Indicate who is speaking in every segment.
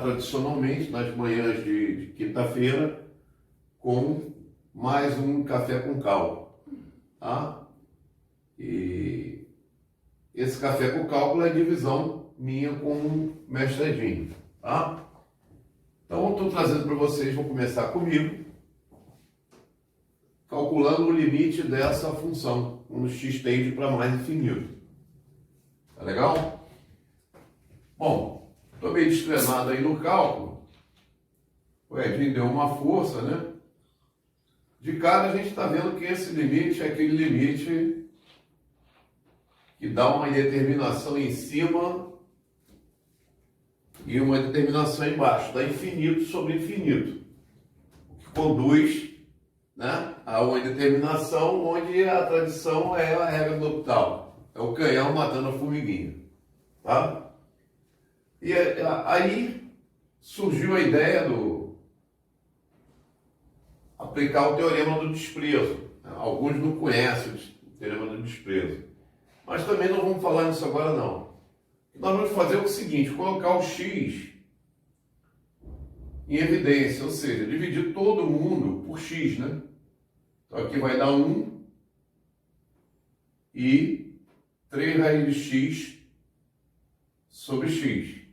Speaker 1: tradicionalmente nas manhãs de quinta-feira com mais um café com cálculo, tá? E esse café com cálculo é a divisão minha com o mestre Edinho, tá? Então eu estou trazendo para vocês, vou começar comigo, calculando o limite dessa função, quando x tende para mais infinito. Tá legal? Bom, estou meio destreinado aí no cálculo. O Edinho deu uma força, né? De cara a gente está vendo que esse limite é aquele limite que dá uma indeterminação em cima e uma determinação embaixo, dá infinito sobre infinito, o que conduz, né, a uma determinação onde a tradição é a regra do L'Hopital, é o canhão matando a formiguinha, tá? E aí surgiu a ideia do aplicar o teorema do desprezo. Alguns não conhecem o teorema do desprezo, mas também não vamos falar nisso agora não. Nós vamos fazer o seguinte, colocar o x em evidência, ou seja, dividir todo mundo por x, né? Então aqui vai dar 1 e 3 raiz de x sobre x.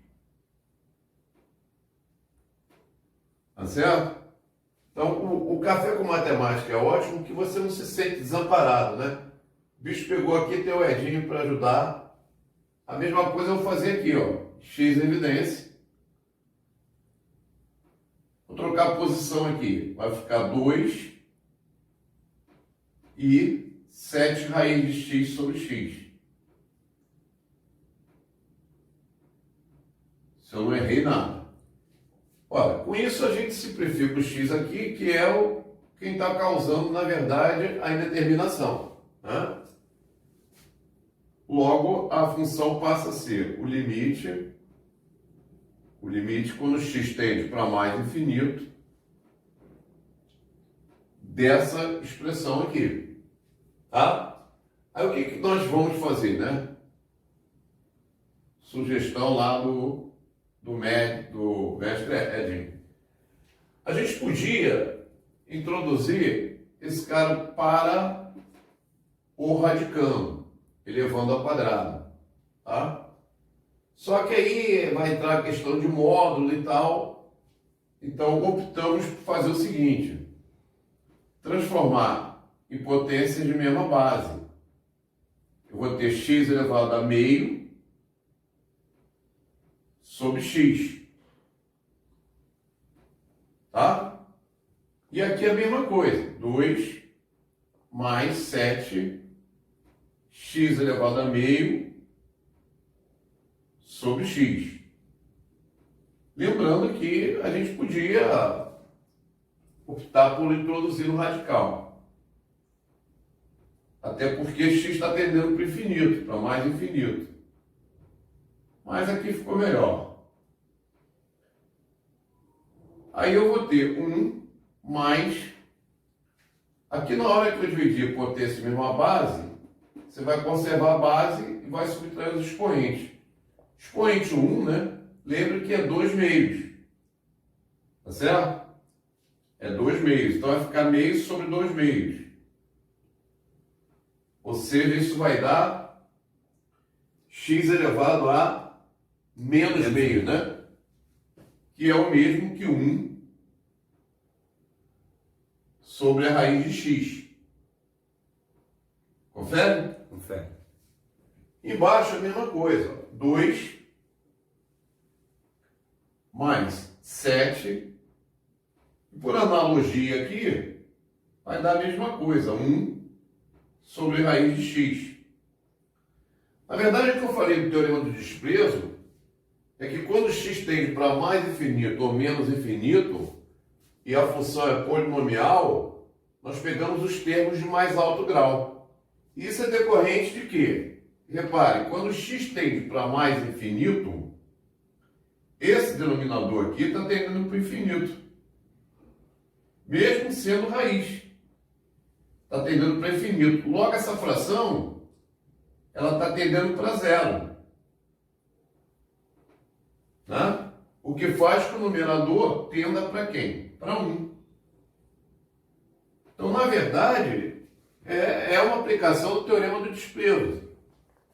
Speaker 1: Tá certo? Então o café com matemática é ótimo que você não se sente desamparado, né? O bicho pegou aqui, tem o Edinho para ajudar. A mesma coisa eu vou fazer aqui, ó, x em evidência. Vou trocar a posição aqui, vai ficar 2 e 7 raiz de x sobre x. Se eu não errei nada. Olha, com isso a gente simplifica o x aqui, que é quem está causando, na verdade, a indeterminação, né? Logo, a função passa a ser o limite quando x tende para mais infinito, dessa expressão aqui, tá? Aí o que nós vamos fazer, né? Sugestão lá do mestre Edinho. A gente podia introduzir esse cara para o radicando, elevando ao quadrado, tá? Só que aí vai entrar a questão de módulo e tal, então optamos por fazer o seguinte, transformar em potências de mesma base. Eu vou ter x elevado a meio sobre x, tá? E aqui a mesma coisa, 2 mais 7 x elevado a meio sobre x. Lembrando que a gente podia optar por introduzir no radical. Até porque x está tendendo para o infinito, para mais infinito. Mas aqui ficou melhor. Aí eu vou ter 1 mais... Aqui na hora que eu dividir potência em mesma base, você vai conservar a base e vai subtrair os expoentes. Expoente 1, né? Lembre que é 2 meios. Tá certo? É 2 meios. Então vai ficar meio sobre 2 meios. Ou seja, isso vai dar x elevado a menos meio, né? Que é o mesmo que 1 sobre a raiz de x. Confere?
Speaker 2: Confere.
Speaker 1: Embaixo a mesma coisa. 2 mais 7. E por analogia aqui, vai dar a mesma coisa. 1 sobre a raiz de x. Na verdade, o que eu falei do teorema do desprezo é que quando x tende para mais infinito ou menos infinito, e a função é polinomial, nós pegamos os termos de mais alto grau. Isso é decorrente de quê? Repare, quando x tende para mais infinito, esse denominador aqui está tendendo para o infinito. Mesmo sendo raiz. Está tendendo para infinito. Logo, essa fração, ela está tendendo para zero. Né? O que faz que o numerador tenda para quem? Para 1. Então, na verdade, é uma aplicação do teorema do desprezo.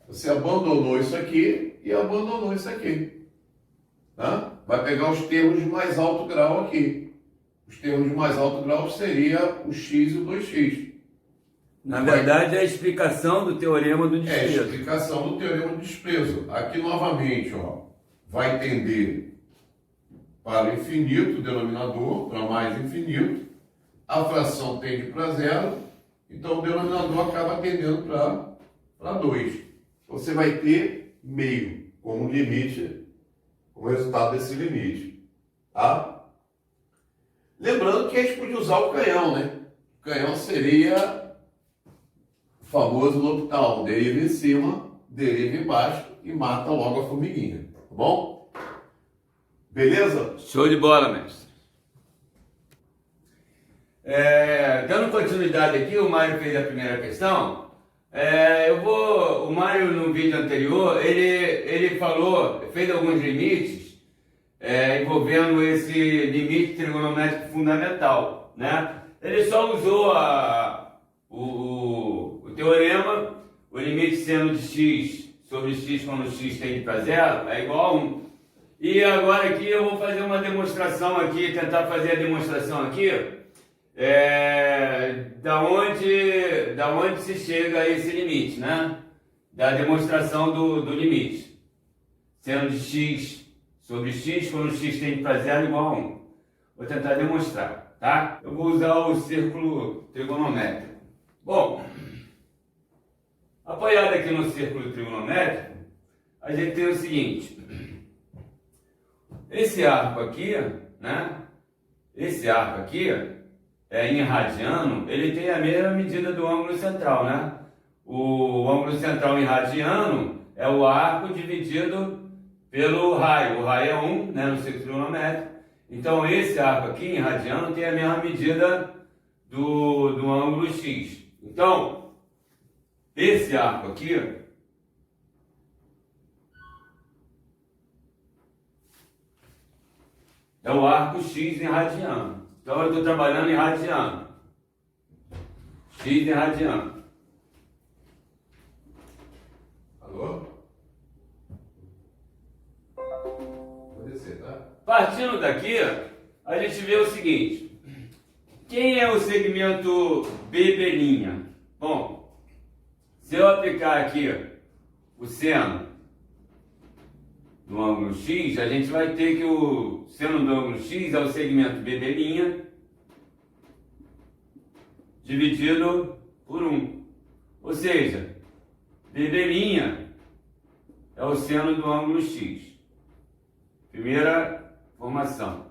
Speaker 1: Você abandonou isso aqui e abandonou isso aqui. Tá? Vai pegar os termos de mais alto grau aqui. Os termos de mais alto grau seria o x e o 2x.
Speaker 2: Na verdade, é a explicação do teorema do
Speaker 1: É a
Speaker 2: desprezo.
Speaker 1: explicação do teorema do desprezo. Aqui, novamente, ó, vai tender para o infinito, o denominador, para mais infinito. A fração tende para zero. Então, o denominador acaba tendendo para 2. Você vai ter meio como limite, como resultado desse limite. Tá? Lembrando que a gente podia usar o canhão, né? O canhão seria o famoso L'Hopital. Deriva em cima, deriva embaixo e mata logo a formiguinha. Tá bom? Beleza?
Speaker 2: Show de bola, mestre. Dando continuidade aqui, o Mário fez a primeira questão. O Mário, no vídeo anterior, ele falou, fez alguns limites envolvendo esse limite trigonométrico fundamental, né? Ele só usou o teorema, o limite seno de x sobre x quando x tende para zero é igual a 1. E agora aqui eu vou fazer uma demonstração aqui, tentar fazer a demonstração aqui, da onde se chega a esse limite, né? Da demonstração do limite. Seno de x sobre x, quando x tende para zero igual a 1. Vou tentar demonstrar, tá? Eu vou usar o círculo trigonométrico. Bom, apoiado aqui no círculo trigonométrico, a gente tem o seguinte. Esse arco aqui, né? Esse arco aqui, em radiano, ele tem a mesma medida do ângulo central, né? O ângulo central em radiano é o arco dividido pelo raio. O raio é 1, né, no círculo trigonométrico. Então, esse arco aqui em radiano tem a mesma medida do ângulo x. Então, esse arco aqui é o arco x em radiano. Então, eu estou trabalhando em radiano. X em radiano.
Speaker 1: Alô? Vou descer, tá?
Speaker 2: Partindo daqui, a gente vê o seguinte. Quem é o segmento BB'? Bom, se eu aplicar aqui o seno do ângulo x, a gente vai ter que o seno do ângulo x é o segmento BB' dividido por 1. Ou seja, BB' é o seno do ângulo x. Primeira formação.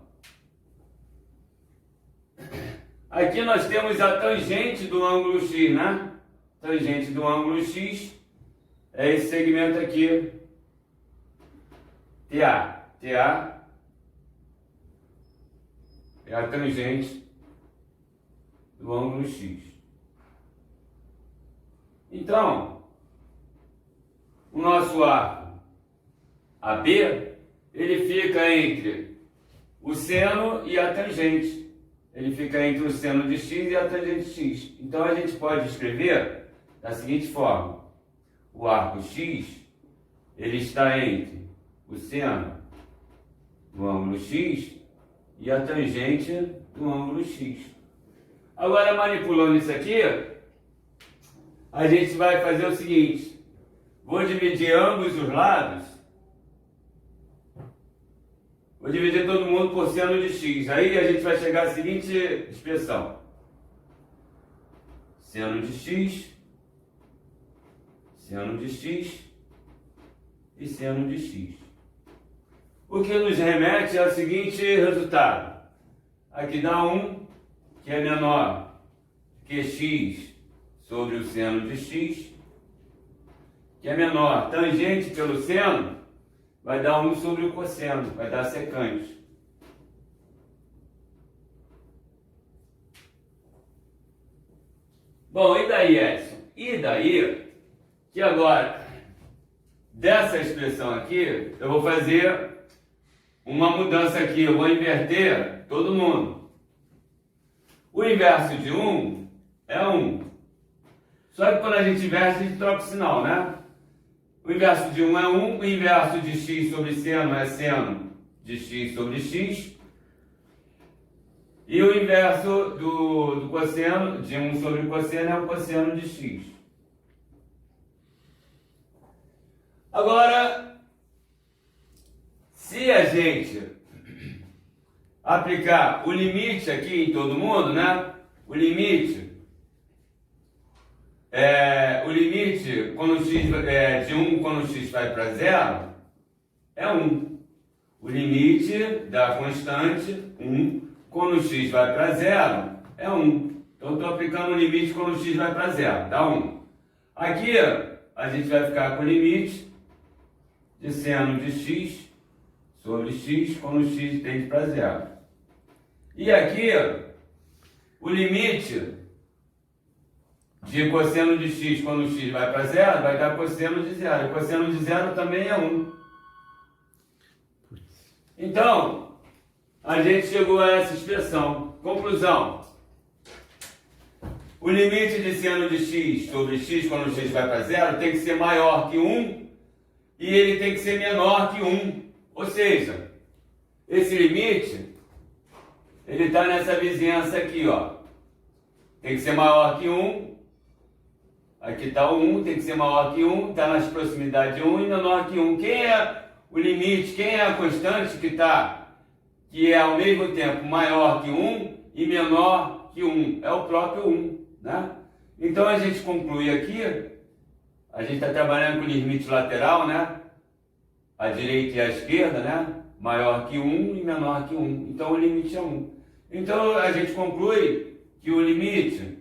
Speaker 2: Aqui nós temos a tangente do ângulo x, né? Tangente do ângulo x é esse segmento aqui, TA. TA é a tangente do ângulo x. Então, o nosso arco AB, ele fica entre o seno e a tangente. Ele fica entre o seno de x e a tangente x. Então, a gente pode escrever da seguinte forma. O arco x, ele está entre o seno do ângulo x e a tangente do ângulo x. Agora, manipulando isso aqui, a gente vai fazer o seguinte. Vou dividir ambos os lados. Vou dividir todo mundo por seno de x. Aí a gente vai chegar à seguinte expressão. Seno de x, seno de x e seno de x. O que nos remete ao seguinte resultado. Aqui dá 1, que é menor que x sobre o seno de x, que é menor. Tangente pelo seno vai dar 1 sobre o cosseno, vai dar secante. Bom, e daí, Edson? E daí que agora, dessa expressão aqui, eu vou fazer uma mudança aqui, eu vou inverter todo mundo. O inverso de 1 é 1. Só que quando a gente inverte, a gente troca o sinal, né? O inverso de 1 é 1, o inverso de x sobre seno é seno de x sobre x. E o inverso do cosseno, de 1 sobre cosseno, é o cosseno de x. Agora, se a gente aplicar o limite aqui em todo mundo, né? O limite quando x de 1 quando x vai para 0 é 1. O limite da constante 1 quando x vai para 0 é 1. Então estou aplicando o limite quando x vai para 0, dá 1. Aqui a gente vai ficar com o limite de seno de x sobre x quando x tende para 0. E aqui o limite de cosseno de x quando x vai para 0 vai dar cosseno de 0. E cosseno de 0 também é 1. Então, a gente chegou a essa expressão. Conclusão. O limite de seno de x sobre x quando x vai para 0 tem que ser maior que 1 e ele tem que ser menor que 1. Ou seja, esse limite, ele está nessa vizinhança aqui, ó. Tem que ser maior que 1. Aqui está o 1, tem que ser maior que 1, está nas proximidades de 1 e menor que 1. Quem é o limite, quem é a constante que é ao mesmo tempo maior que 1 e menor que 1? É o próprio 1, né? Então a gente conclui aqui, a gente está trabalhando com limite lateral, né? A direita e a esquerda, né? Maior que 1 e menor que 1. Então o limite é 1. Então a gente conclui que o limite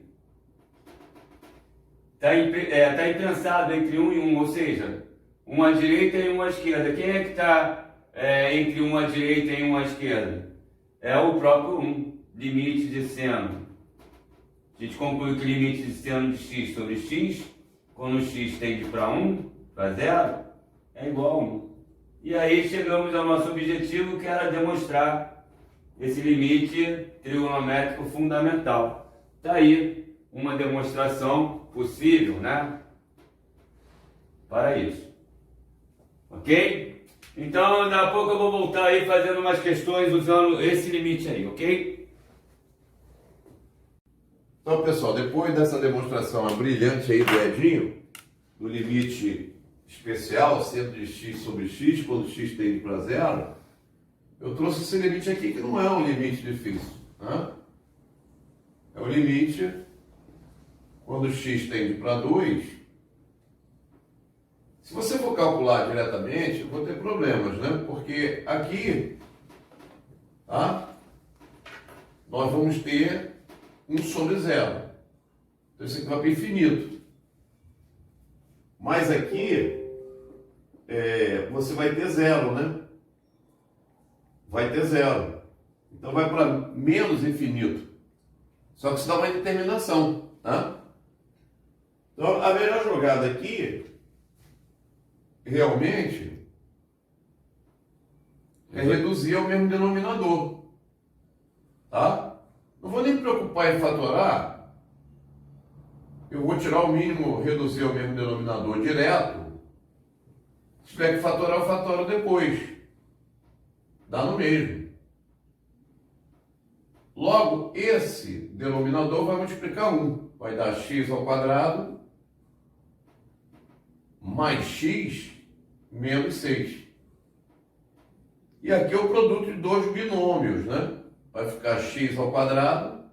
Speaker 2: está impensado entre 1 e 1, ou seja, uma à direita e uma à esquerda. Quem é que está entre uma à direita e uma à esquerda? É o próprio 1, limite de seno. A gente conclui que o limite de seno de x sobre x, quando x tende para 1, para 0, é igual a 1. E aí chegamos ao nosso objetivo, que era demonstrar esse limite trigonométrico fundamental. Está aí uma demonstração possível, né? Para isso. Ok? Então, daqui a pouco eu vou voltar aí fazendo umas questões usando esse limite aí, ok?
Speaker 1: Então, pessoal, depois dessa demonstração brilhante aí do Edinho, do limite especial, seno de x sobre x, quando x tende para 0, eu trouxe esse limite aqui, que não é um limite difícil, né? É o limite quando x tende para 2. Se você for calcular diretamente, eu vou ter problemas, né? Porque aqui, tá? Nós vamos ter 1 sobre 0. Então isso aqui vai para infinito. Mas aqui, você vai ter 0, né? Vai ter 0. Então vai para menos infinito. Só que isso dá uma indeterminação, tá? Então a melhor jogada aqui, realmente, é reduzir ao mesmo denominador, tá? Não vou nem me preocupar em fatorar. Eu vou tirar o mínimo, reduzir ao mesmo denominador direto. Se tiver que fatorar, eu fatoro depois. Dá no mesmo. Logo, esse denominador vai multiplicar 1. Vai dar x ao quadrado mais x menos 6. E aqui é o produto de dois binômios, né? Vai ficar x ao quadrado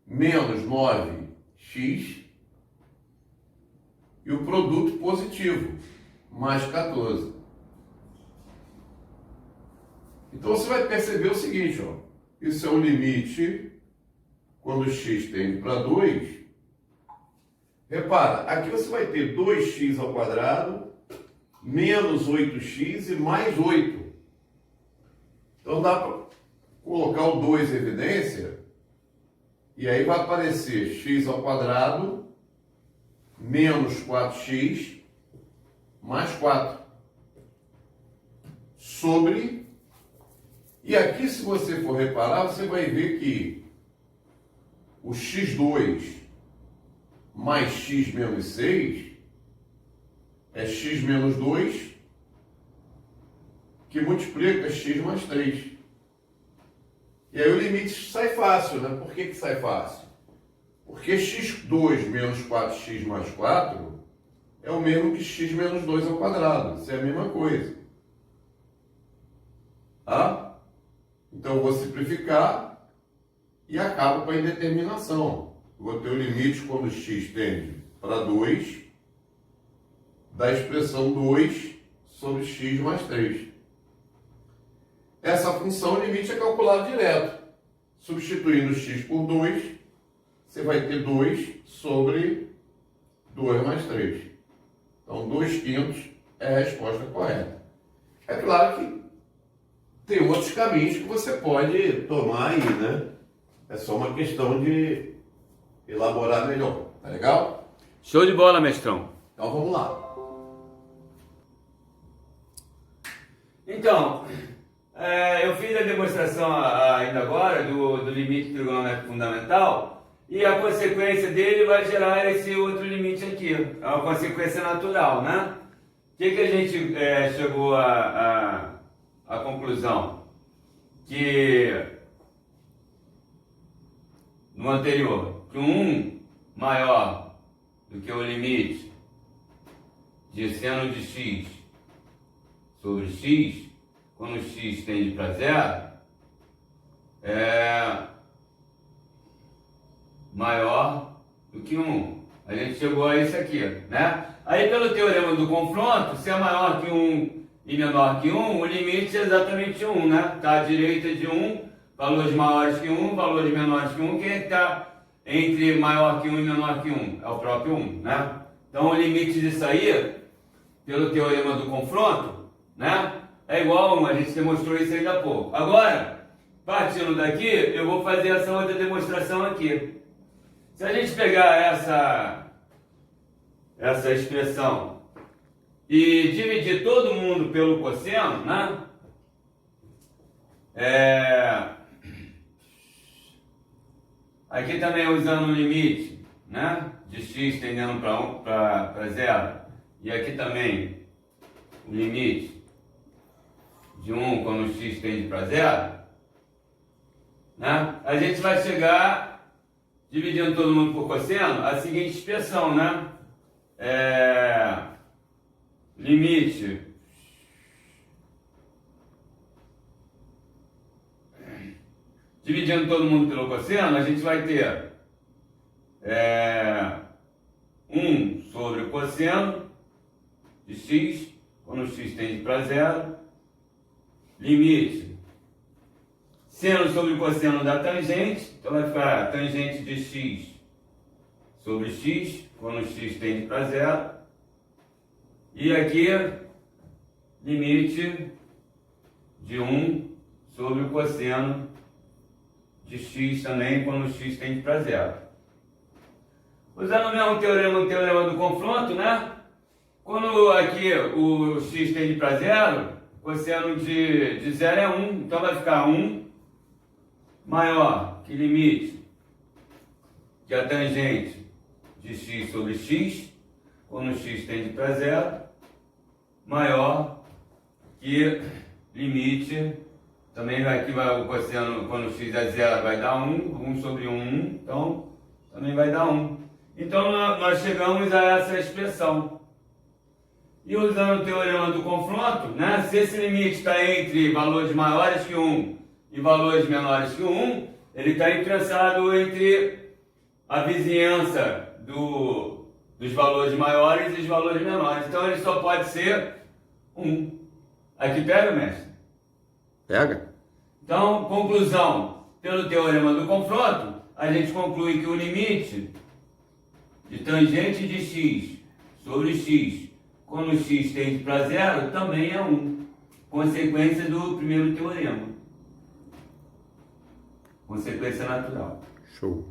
Speaker 1: menos 9x e o produto positivo, mais 14. Então você vai perceber o seguinte, ó, isso é o limite quando x tende para 2. Repara, aqui você vai ter 2x ao quadrado menos 8x e mais 8. Então dá para colocar o 2 em evidência e aí vai aparecer x ao quadrado menos 4x mais 4. sobre... E aqui, se você for reparar, você vai ver que o x2 mais x menos 6 é x menos 2, que multiplica x mais 3. E aí o limite sai fácil, né? Por que sai fácil? Porque x2 menos 4x mais 4 é o mesmo que x menos 2 ao quadrado. Isso é a mesma coisa. Tá? Então eu vou simplificar e acabo com a indeterminação. Eu vou ter o limite quando x tende para 2 da expressão 2 sobre x mais 3. Essa função, o limite é calculado direto. Substituindo x por 2, você vai ter 2 sobre 2 mais 3. Então, 2/5 é a resposta correta. É claro que tem outros caminhos que você pode tomar aí, né? É só uma questão de elaborar melhor. Tá legal?
Speaker 2: Show de bola, mestrão.
Speaker 1: Então, vamos lá.
Speaker 2: Então, eu fiz a demonstração ainda agora do limite trigonométrico fundamental e a consequência dele vai gerar esse outro limite aqui. É uma consequência natural, né? O que a gente chegou à conclusão? Que no anterior, que 1 maior do que o limite de seno de x sobre x, quando x tende para zero, é maior do que 1. A gente chegou a isso aqui, né? Aí, pelo teorema do confronto, se é maior que 1 e menor que 1, o limite é exatamente 1, né? Está à direita de 1, valores maiores que 1, valores menores que 1. Quem está entre maior que 1 e menor que 1? É o próprio 1, né? Então, o limite disso aí, pelo teorema do confronto, né? É igual a 1, a gente demonstrou isso ainda há pouco. Agora, partindo daqui, eu vou fazer essa outra demonstração aqui. Se a gente pegar essa expressão e dividir todo mundo pelo cosseno, né? Aqui também usando o limite, né? De x tendendo para 0. E aqui também o limite de 1 quando o x tende para 0, né? A gente vai chegar, dividindo todo mundo por cosseno, a seguinte expressão, né? Limite dividindo todo mundo pelo cosseno, a gente vai ter 1 sobre o cosseno de x, quando o x tende para 0, limite seno sobre o cosseno da tangente, então vai ficar tangente de x sobre x, quando o x tende para 0, e aqui limite de 1 sobre o cosseno de x também, quando o x tende para 0. Usando o mesmo teorema, o teorema do confronto, né? Quando aqui o x tende para 0, o cosseno de 0 é 1, então vai ficar 1 maior que limite de a tangente de x sobre x, quando o x tende para 0, maior que limite, também aqui vai o cosseno, quando o x é 0 vai dar 1, 1 sobre 1, então também vai dar 1. Então nós chegamos a essa expressão. E usando o teorema do confronto, né, se esse limite está entre valores maiores que 1 e valores menores que 1, ele está imprensado entre a vizinhança dos valores maiores e os valores menores. Então ele só pode ser 1. Aqui pega, mestre?
Speaker 1: Pega.
Speaker 2: Então, conclusão, pelo teorema do confronto, a gente conclui que o limite de tangente de x sobre x, quando o x tende para 0, também é 1. Consequência do primeiro teorema. Consequência natural.
Speaker 1: Show.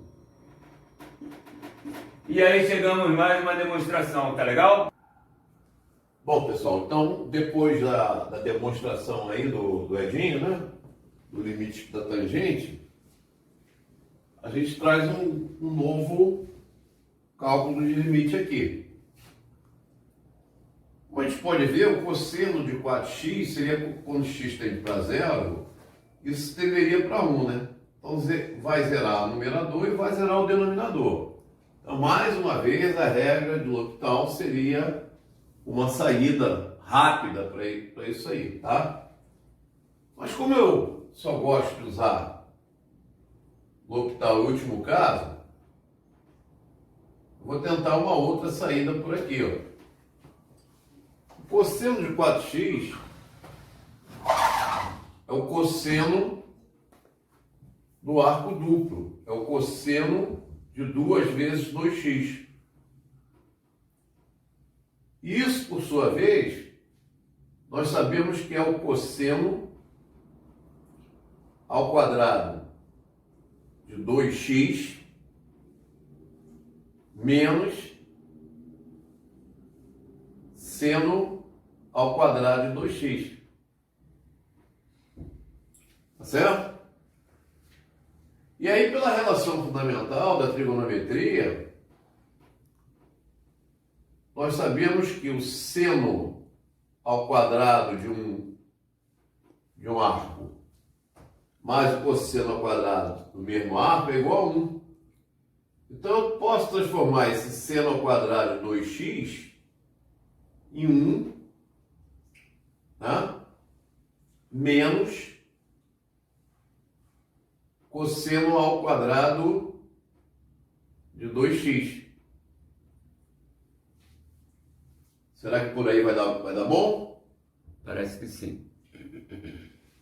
Speaker 2: E aí chegamos mais uma demonstração, tá legal?
Speaker 1: Bom, pessoal, então, depois da demonstração aí do Edinho, né? Do limite da tangente, a gente traz um novo cálculo de limite aqui. Como a gente pode ver, o cosseno de 4x seria quando x tende para zero, isso tenderia para 1, né? Então vai zerar o numerador e vai zerar o denominador. Então, mais uma vez, a regra de L'Hopital seria uma saída rápida para isso aí, tá? Mas como eu só gosto de usar L'Hopital em último caso, eu vou tentar uma outra saída por aqui, ó. O cosseno de 4x é o cosseno do arco duplo, é o cosseno de 2 vezes 2x. Isso, por sua vez, nós sabemos que é o cosseno ao quadrado de 2x menos seno ao quadrado de 2x. Tá certo? E aí, pela relação fundamental da trigonometria, nós sabemos que o seno ao quadrado de um arco mais o cosseno ao quadrado do mesmo arco é igual a 1. Então, eu posso transformar esse seno ao quadrado de 2x em 1, tá? Menos cosseno ao quadrado de 2x. Será que por aí vai dar bom?
Speaker 2: Parece que sim.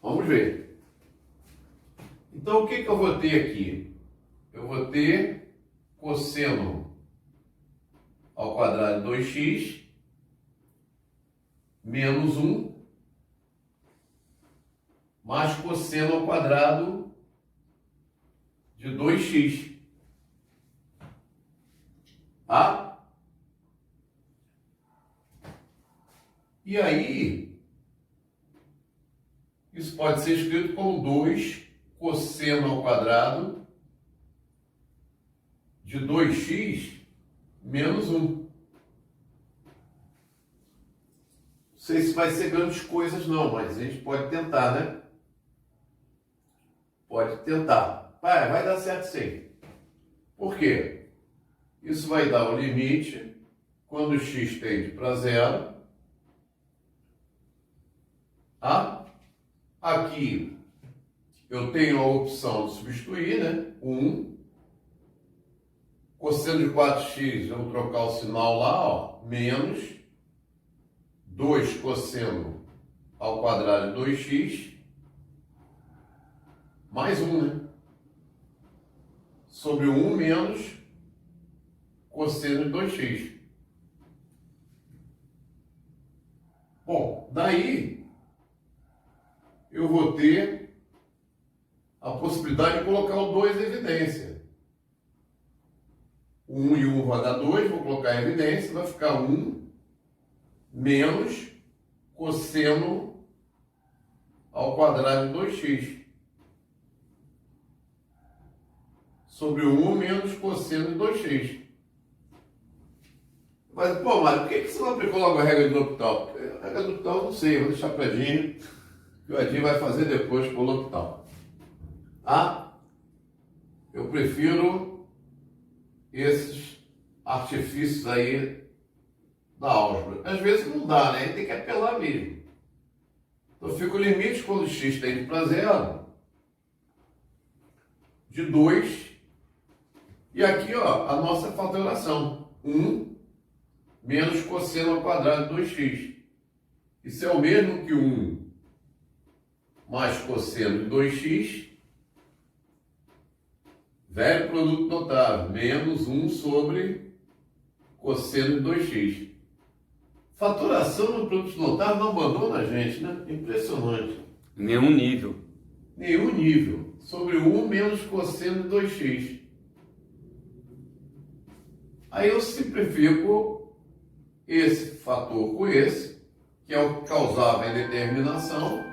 Speaker 1: Vamos ver. Então, o que eu vou ter aqui? Eu vou ter cosseno ao quadrado de 2x menos 1 mais cosseno ao quadrado de 2x. Tá? E aí, isso pode ser escrito como 2 cosseno ao quadrado de 2x menos 1. Não sei se vai ser grandes coisas não, mas a gente pode tentar, né? Pode tentar. Vai dar certo sim. Por quê? Isso vai dar o limite quando x tende para zero. Tá? Aqui eu tenho a opção de substituir, né? 1. Cosseno de 4x, eu vou trocar o sinal lá, ó, menos 2 cosseno ao quadrado de 2x mais 1, né? Sobre 1 menos cosseno de 2x. Bom, daí eu vou ter a possibilidade de colocar o 2 em evidência. 1 e 1 vai dar 2, vou colocar em evidência, vai ficar 1 menos cosseno ao quadrado de 2x. Sobre 1 menos cosseno de 2x. Mas, pô, Mário, por que você não aplicou logo a regra de L'Hopital? A regra de L'Hopital eu não sei, vou deixar para Edinho, que o Edinho vai fazer depois com o L'Hopital. Ah, eu prefiro esses artifícios aí da álgebra. Às vezes não dá, né? Tem que apelar mesmo. Então fica o limite quando x tende para zero de 2. E aqui, ó, a nossa faturação. 1 menos cosseno ao quadrado de 2x. Isso é o mesmo que 1 mais cosseno de 2x, velho produto notável, menos 1 sobre cosseno de 2x. Faturação no produto notável não abandona a gente, né? Impressionante.
Speaker 2: Nenhum nível.
Speaker 1: Nenhum nível. Sobre 1 menos cosseno de 2x. Aí eu simplifico esse fator com esse, que é o que causava a indeterminação,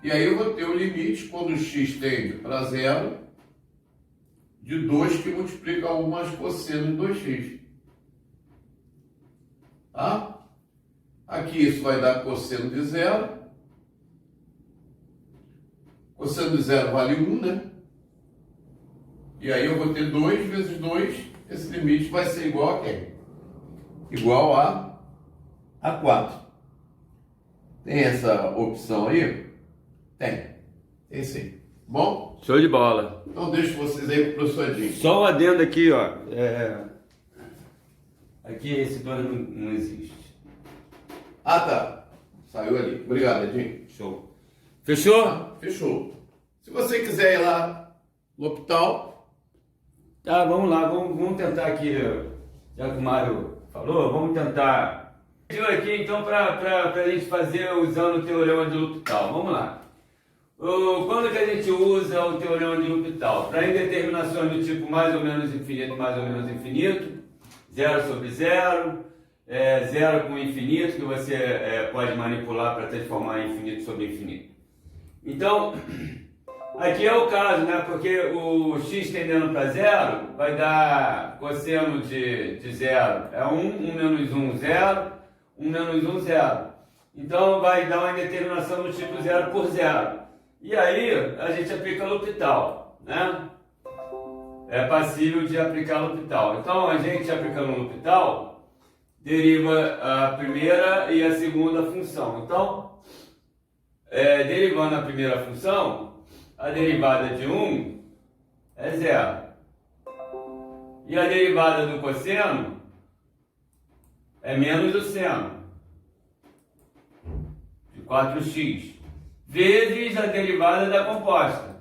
Speaker 1: e aí eu vou ter o limite, quando x tende para zero, de 2 que multiplica 1 mais cosseno de 2x. Tá? Aqui isso vai dar cosseno de zero. Cosseno de zero vale 1, né? E aí eu vou ter 2 vezes 2, esse limite vai ser igual a quem? Igual a 4. Tem essa opção aí? Tem sim. Bom?
Speaker 2: Show de bola.
Speaker 1: Então deixo vocês aí pro professor Edinho.
Speaker 2: Só um adendo aqui, ó. Aqui esse 2 não existe.
Speaker 1: Ah, tá. Saiu ali. Obrigado, Edinho.
Speaker 2: Show. Fechou?
Speaker 1: Tá? Fechou. Se você quiser ir lá no hospital,
Speaker 2: Tá, vamos lá, vamos tentar aqui, já que o Mário falou, vamos tentar. Aqui então para a gente fazer usando o teorema de L'Hopital. Vamos lá. Quando que a gente usa o teorema de L'Hopital? Para indeterminações do tipo mais ou menos infinito, 0 sobre 0, 0 com infinito, que você pode manipular para transformar em infinito sobre infinito. Então, aqui é o caso, né? Porque o x tendendo para 0 vai dar cosseno de 0 é 1 menos 1, 0, 1 menos 1, 0. Então vai dar uma indeterminação do tipo 0 por 0. E aí a gente aplica L'Hopital, né? É passível de aplicar L'Hopital. Então a gente aplicando L'Hopital deriva a primeira e a segunda função. Então, derivando a primeira função, a derivada de 1 é 0. E a derivada do cosseno é menos o seno de 4x, vezes a derivada da composta.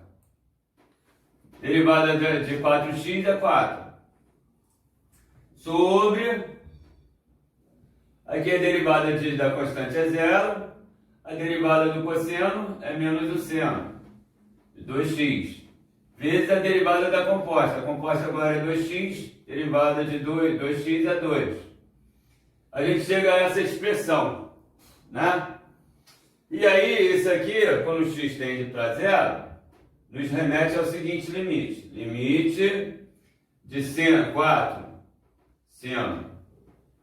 Speaker 2: Derivada de 4x é 4. Sobre, aqui a derivada da constante é 0, a derivada do cosseno é menos o seno de 2x, vezes a derivada da composta. A composta agora é 2x, derivada de 2x é 2. A gente chega a essa expressão, né? E aí, isso aqui, quando o x tende para 0, nos remete ao seguinte limite. Limite de seno 4, seno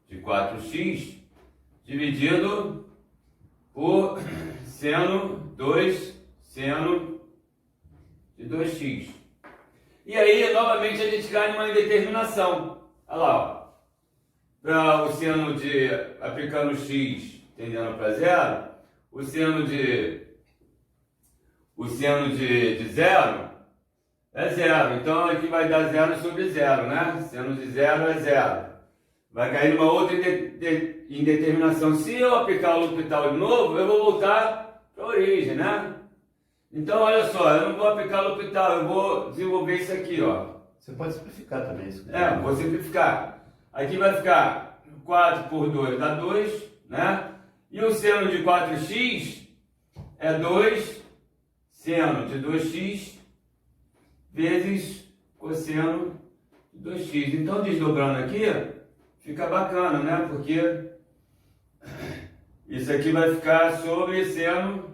Speaker 2: de 4x, dividido por seno 2, seno de 2x. E aí, novamente, a gente cai numa indeterminação. Olha lá, ó. Para o seno de, aplicando x tendendo para 0, o seno de 0 é 0. Então aqui vai dar 0 sobre 0, né? Seno de 0 é 0. Vai cair numa outra indeterminação. Se eu aplicar o L'Hopital de novo, eu vou voltar para a origem, né? Então olha só, eu não vou aplicar o L'Hopital, eu vou desenvolver isso aqui, ó.
Speaker 1: você pode simplificar também isso.
Speaker 2: Vou simplificar. Aqui vai ficar 4 por 2 dá 2, né? E o seno de 4x é 2 seno de 2x vezes cosseno de 2x. Então, desdobrando aqui, fica bacana, né? Porque isso aqui vai ficar sobre seno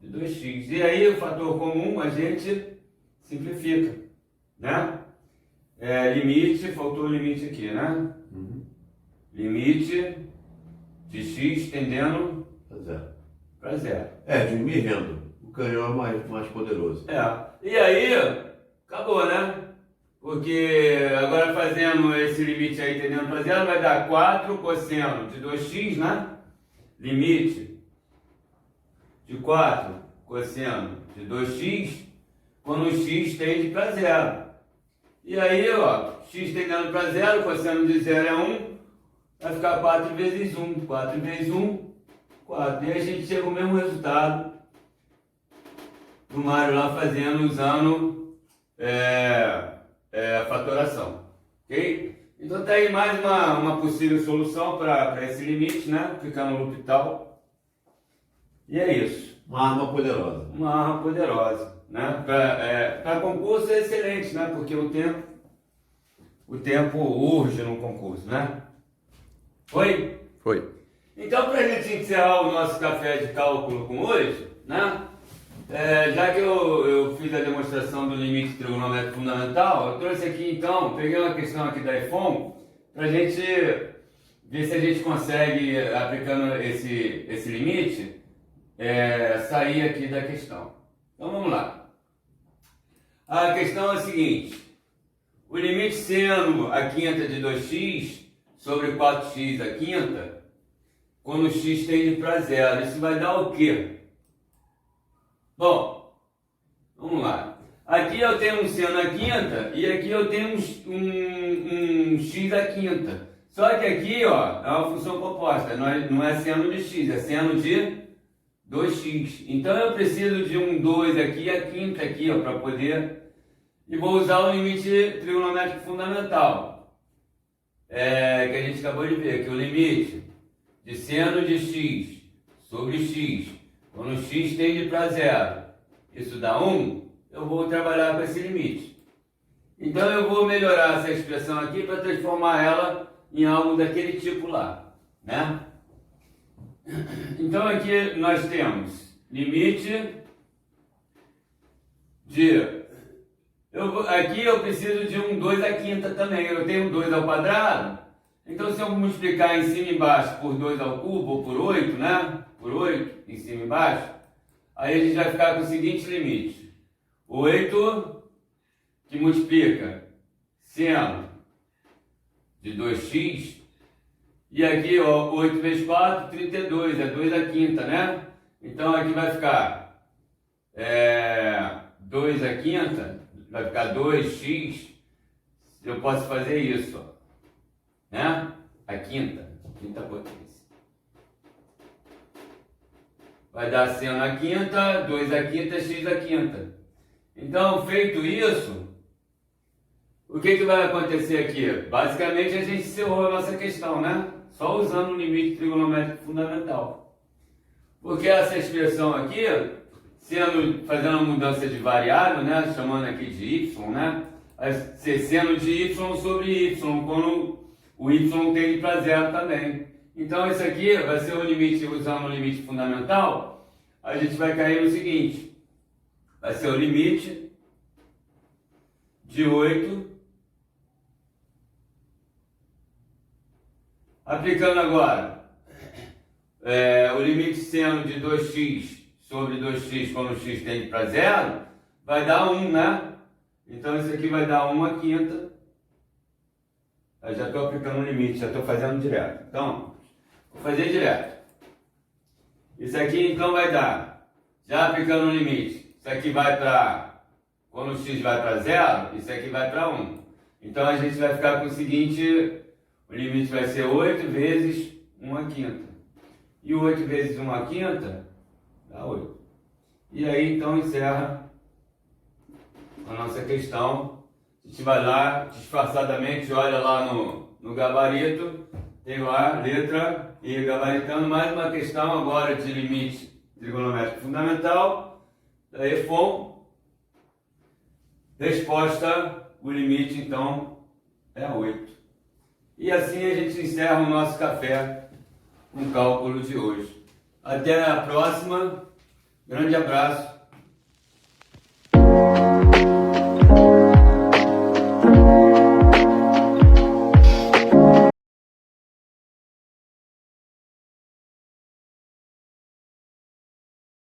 Speaker 2: de 2x. E aí, o fator comum a gente simplifica, né? Limite, faltou o limite aqui, né? Limite de x tendendo para 0.
Speaker 1: Diminuindo. O canhão é mais poderoso.
Speaker 2: E aí, acabou, né? Porque agora fazendo esse limite aí tendendo para 0, vai dar 4 cosseno de 2x, né? Limite de 4 cosseno de 2x, quando o x tende para 0. E aí, ó, x tendendo para 0, cosseno de 0 é 1, vai ficar 4 vezes 1. 4 vezes 1, 4. E aí a gente chega ao mesmo resultado do Mário lá fazendo, usando a fatoração. Ok? Então tá aí mais uma possível solução para esse limite, né? Ficar no L'Hopital. E é isso.
Speaker 1: Uma arma poderosa.
Speaker 2: Uma arma poderosa, né? Para concurso é excelente, né? Porque o tempo urge no concurso, né? Foi?
Speaker 1: Foi.
Speaker 2: Então, para a gente encerrar o nosso café de cálculo com hoje, né? Já que eu fiz a demonstração do limite trigonométrico fundamental, eu trouxe aqui então, peguei uma questão aqui da EFON, para a gente ver se a gente consegue, aplicando esse limite, sair aqui da questão. Então vamos lá. A questão é a seguinte: o limite seno a quinta de 2x sobre 4x a quinta, quando x tende para zero, isso vai dar o quê? Bom, vamos lá. Aqui eu tenho um seno à quinta e aqui eu tenho um x à quinta. Só que aqui, ó, é uma função composta, não é seno de x, é seno de 2x. Então eu preciso de um 2 aqui e a quinta aqui, ó, para poder... E vou usar o limite trigonométrico fundamental, que a gente acabou de ver, que o limite de seno de x sobre x, quando x tende para zero, isso dá 1, eu vou trabalhar com esse limite. Então eu vou melhorar essa expressão aqui para transformar ela em algo daquele tipo lá, né? Então aqui nós temos limite de... aqui eu preciso de um 2 à quinta também, eu tenho 2 ao quadrado, então se eu multiplicar em cima e embaixo por 2 ao cubo ou por 8, né? Por 8, em cima e embaixo, aí a gente vai ficar com o seguinte limite: 8 que multiplica seno de 2x, e aqui, ó, 8 vezes 4, 32, é 2 à quinta, né? Então aqui vai ficar 2 à quinta, vai ficar 2x, eu posso fazer isso, ó, né? A quinta potência. Vai dar seno à quinta, 2 à quinta, x à quinta. Então, feito isso, o que vai acontecer aqui? Basicamente, a gente encerrou a nossa questão, né? Só usando o limite trigonométrico fundamental. Porque essa expressão aqui, fazendo uma mudança de variável, né? Chamando aqui de y, né? Vai ser seno de y sobre y, quando o y tende para zero também. Então, isso aqui vai ser o limite, usando o limite fundamental, a gente vai cair no seguinte: vai ser o limite de 8, aplicando agora o limite seno de 2x sobre 2x quando o x tende para zero, vai dar 1, né? Então, isso aqui vai dar 1 à quinta. Eu já estou aplicando o limite, já estou fazendo direto. Então, vou fazer direto. Isso aqui então vai dar, já aplicando o limite, isso aqui vai para, quando o x vai para zero, isso aqui vai para 1. Então a gente vai ficar com o seguinte, o limite vai ser 8 vezes 1 à quinta. E 8 vezes 1 à quinta dá 8. E aí então encerra a nossa questão. A gente vai lá, disfarçadamente, olha lá no gabarito, tem lá letra E gabaritando mais uma questão agora de limite trigonométrico fundamental, da EFON. Resposta, o limite então é 8. E assim a gente encerra o nosso café com cálculo de hoje. Até a próxima, grande abraço.